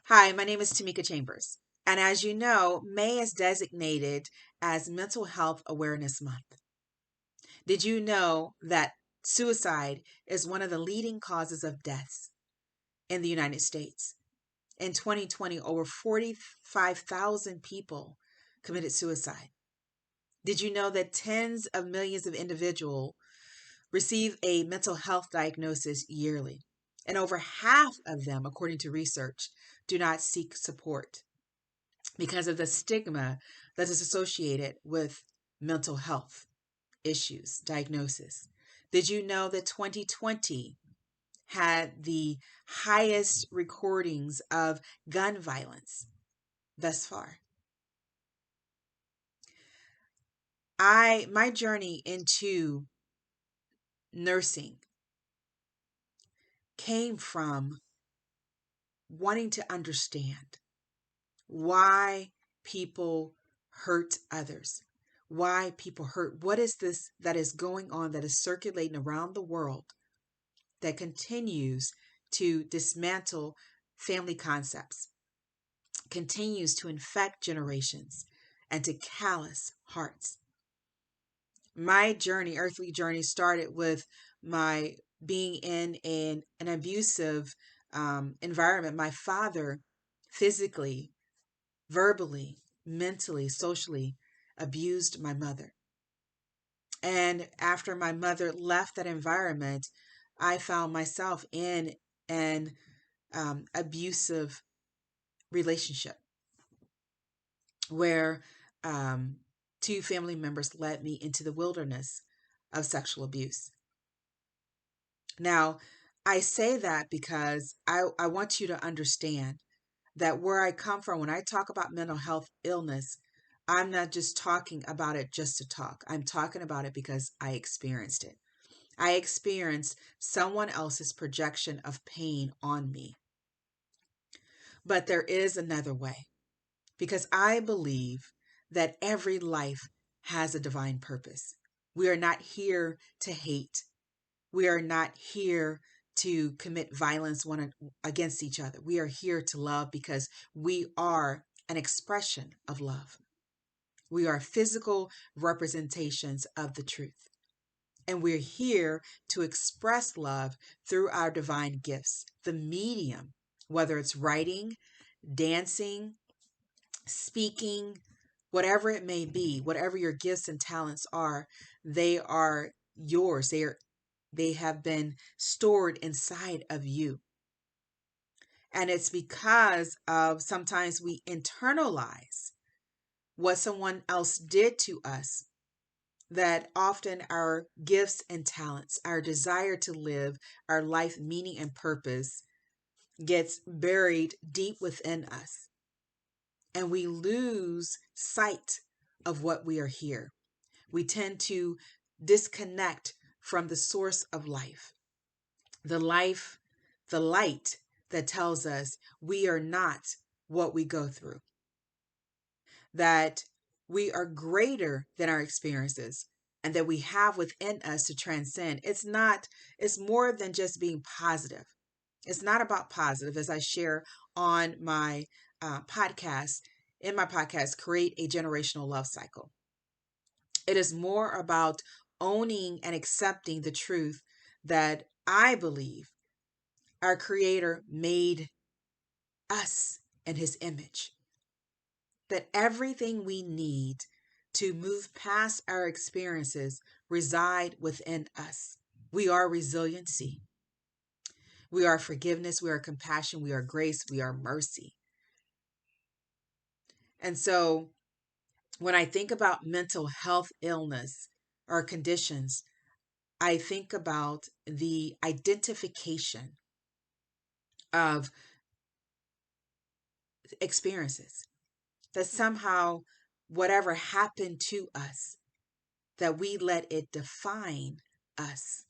Hi, my name is Tamika Chambers, and as you know, May is designated as Mental Health Awareness Month. Did you know that suicide is one of the leading causes of deaths in the United States? In 2020, over 45,000 people committed suicide. Did you know that tens of millions of individuals receive a mental health diagnosis yearly? And over half of them, according to research, do not seek support because of the stigma that is associated with mental health issues, diagnosis. Did you know that 2020 had the highest recordings of gun violence thus far? My journey into nursing came from wanting to understand why people hurt others, why people hurt. What is this that is going on that is circulating around the world that continues to dismantle family concepts, continues to infect generations, and to callous hearts? My journey, earthly journey, started with my being in an abusive environment. My father physically, verbally, mentally, socially abused my mother. And after my mother left that environment, I found myself in an abusive relationship where um, two family members led me into the wilderness of sexual abuse. Now, I say that because I want you to understand that where I come from, when I talk about mental health illness, I'm not just talking about it just to talk. I'm talking about it because I experienced it. I experienced someone else's projection of pain on me. But there is another way because I believe that every life has a divine purpose. We are not here to hate. We are not here to commit violence one against each other. We are here to love because we are an expression of love. We are physical representations of the truth. And we're here to express love through our divine gifts, the medium, whether it's writing, dancing, speaking, whatever it may be, whatever your gifts and talents are, they are yours. They have been stored inside of you. And it's because of sometimes we internalize what someone else did to us that often our gifts and talents, our desire to live our life meaning and purpose gets buried deep within us. And we lose sight of what we are here. We tend to disconnect from the source of life, the life, the light that tells us we are not what we go through, that we are greater than our experiences, and that we have within us to transcend. It's more than just being positive. It's not about positive, as I share on my podcast, in my podcast, Create a Generational Love Cycle. It is more about owning and accepting the truth that I believe our Creator made us in His image, that everything we need to move past our experiences reside within us. We are resiliency. We are forgiveness. We are compassion. We are grace. We are mercy. And so when I think about mental health illness or conditions, I think about the identification of experiences that somehow whatever happened to us, that we let it define us.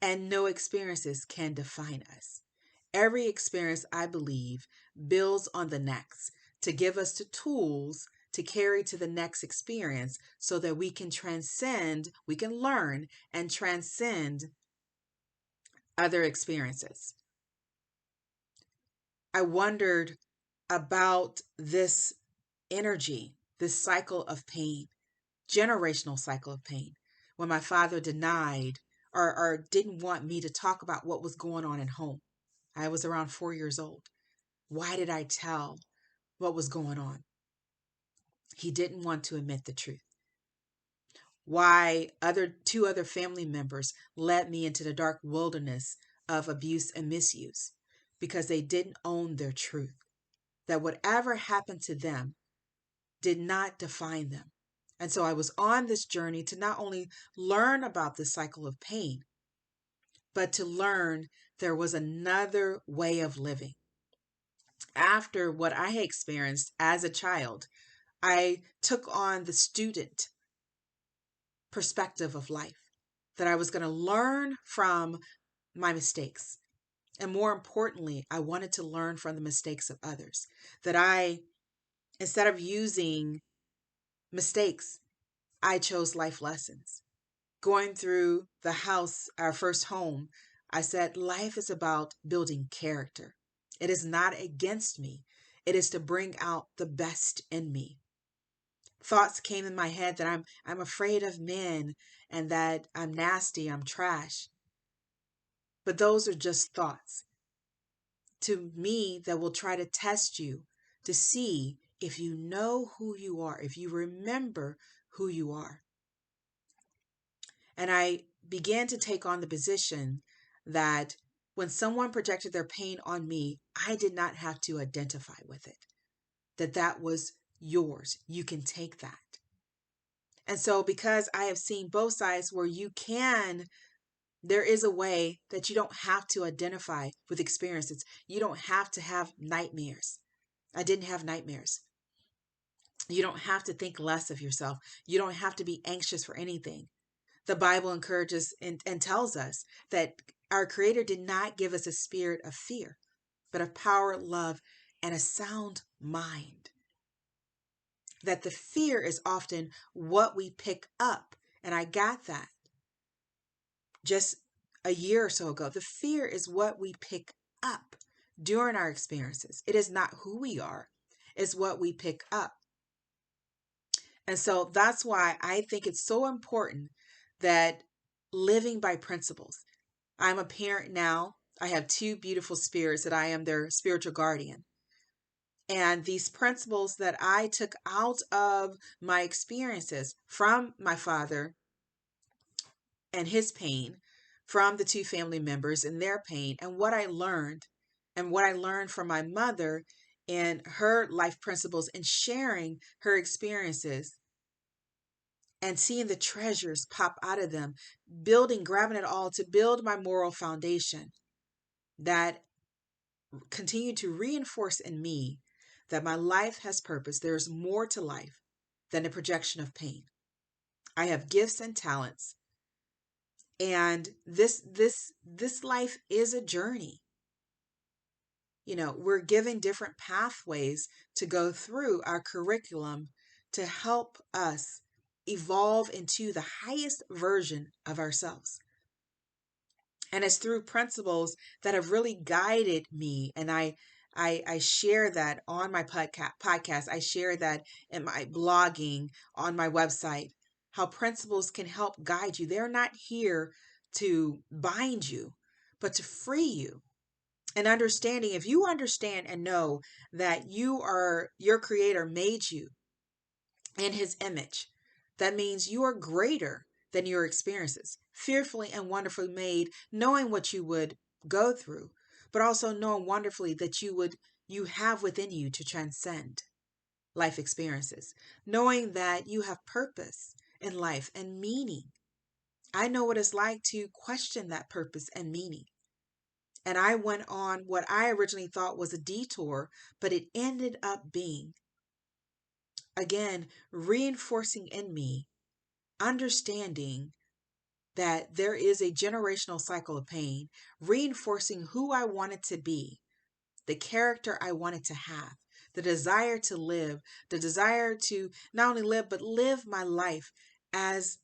And no experiences can define us. Every experience, I believe, builds on the next to give us the tools to carry to the next experience so that we can transcend, we can learn and transcend other experiences. I wondered about this energy, this cycle of pain, generational cycle of pain. When my father denied or didn't want me to talk about what was going on at home, I was around 4 years old. Why did I tell what was going on? He didn't want to admit the truth. Why two other family members led me into the dark wilderness of abuse and misuse? Because they didn't own their truth. That whatever happened to them did not define them. And so I was on this journey to not only learn about the cycle of pain, but to learn there was another way of living. After what I had experienced as a child, I took on the student perspective of life, that I was going to learn from my mistakes. And more importantly, I wanted to learn from the mistakes of others. That instead of using mistakes, I chose life lessons. Going through the house, our first home, I said, life is about building character. It is not against me. It is to bring out the best in me. Thoughts came in my head that I'm afraid of men and that I'm nasty, I'm trash. But those are just thoughts to me that will try to test you to see if you know who you are, if you remember who you are. And I began to take on the position that when someone projected their pain on me, I did not have to identify with it, that was yours. You can take that. And so because I have seen both sides where there is a way that you don't have to identify with experiences. You don't have to have nightmares. I didn't have nightmares. You don't have to think less of yourself. You don't have to be anxious for anything. The Bible encourages and tells us that our Creator did not give us a spirit of fear, but of power, love, and a sound mind. That the fear is often what we pick up. And I got that just a year or so ago. The fear is what we pick up during our experiences. It is not who we are, it's what we pick up. And so that's why I think it's so important that living by principles. I'm a parent now. I have two beautiful spirits that I am their spiritual guardian. And these principles that I took out of my experiences from my father and his pain, from the two family members and their pain, and what I learned, from my mother and her life principles and sharing her experiences and seeing the treasures pop out of them, grabbing it all to build my moral foundation that continued to reinforce in me that my life has purpose. There's more to life than a projection of pain. I have gifts and talents, and this life is a journey. We're given different pathways to go through our curriculum to help us evolve into the highest version of ourselves. And it's through principles that have really guided me. And I share that on my podcast. I share that in my blogging on my website, how principles can help guide you. They're not here to bind you, but to free you. And understanding, if you understand and know that your creator made you in his image, that means you are greater than your experiences, fearfully and wonderfully made, knowing what you would go through, but also knowing wonderfully that you have within you to transcend life experiences, knowing that you have purpose in life and meaning. I know what it's like to question that purpose and meaning. And I went on what I originally thought was a detour, but it ended up being, again, reinforcing in me understanding that there is a generational cycle of pain, reinforcing who I wanted to be, the character I wanted to have, the desire to live, the desire to not only live, but live my life as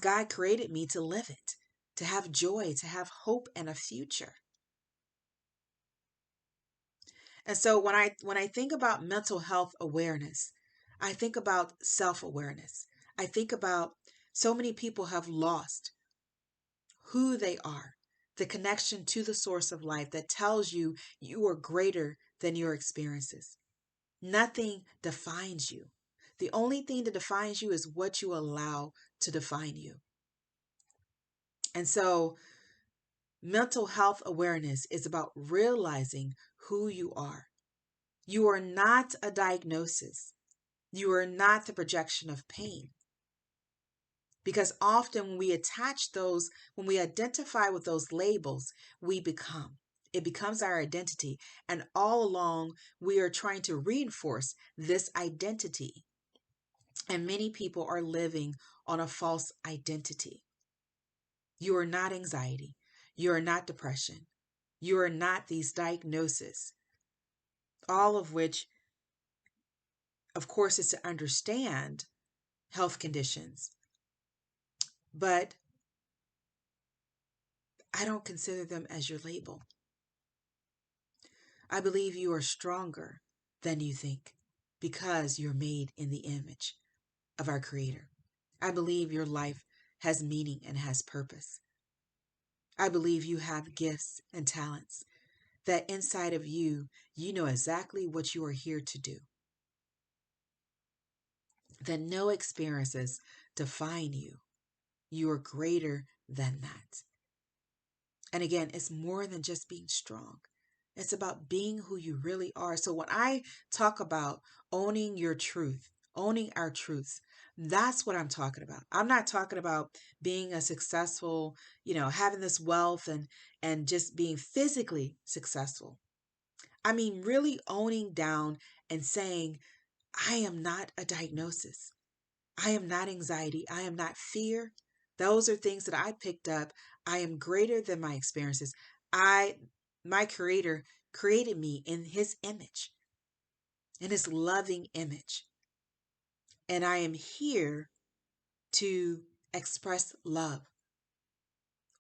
God created me to live it, to have joy, to have hope and a future. And so when I think about mental health awareness, I think about self-awareness. I think about so many people have lost who they are, the connection to the source of life that tells you you are greater than your experiences. Nothing defines you. The only thing that defines you is what you allow to define you. And so mental health awareness is about realizing who you are. You are not a diagnosis. You are not the projection of pain. Because often when we attach those, when we identify with those labels, we become. It becomes our identity. And all along, we are trying to reinforce this identity. And many people are living on a false identity. You are not anxiety. You are not depression. You are not these diagnoses. All of which, of course, is to understand health conditions. But I don't consider them as your label. I believe you are stronger than you think because you're made in the image of our Creator. I believe your life has meaning and has purpose. I believe you have gifts and talents that inside of you, you know exactly what you are here to do. That no experiences define you. You are greater than that. And again, it's more than just being strong. It's about being who you really are. So when I talk about owning your truth, owning our truths, that's what I'm talking about. I'm not talking about being a successful, having this wealth and just being physically successful. I mean, really owning down and saying, I am not a diagnosis. I am not anxiety. I am not fear. Those are things that I picked up. I am greater than my experiences. My creator created me in his image, in his loving image. And I am here to express love.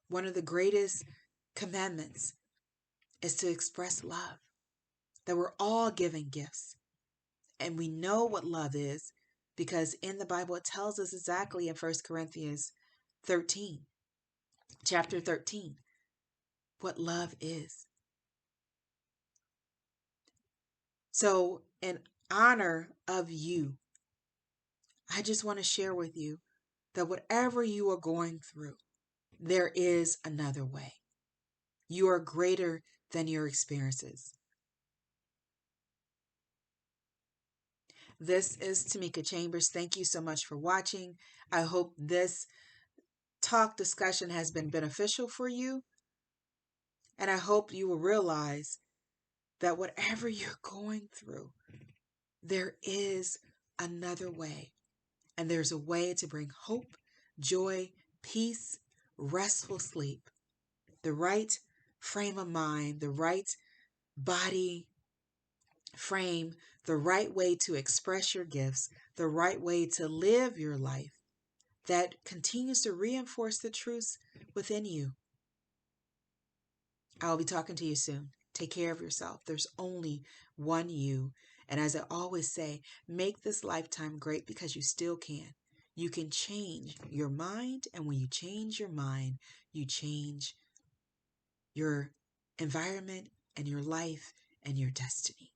One of the greatest commandments is to express love, that we're all given gifts. And we know what love is because in the Bible, it tells us exactly in 1 Corinthians 13, chapter 13, what love is. So, in honor of you, I just want to share with you that whatever you are going through, there is another way. You are greater than your experiences. This is Tamika Chambers. Thank you so much for watching. I hope this talk discussion has been beneficial for you. And I hope you will realize that whatever you're going through, there is another way. And there's a way to bring hope, joy, peace, restful sleep, the right frame of mind, the right body frame, the right way to express your gifts, the right way to live your life that continues to reinforce the truths within you. I'll be talking to you soon. Take care of yourself. There's only one you. And as I always say, make this lifetime great because you still can. You can change your mind. And when you change your mind, you change your environment and your life and your destiny.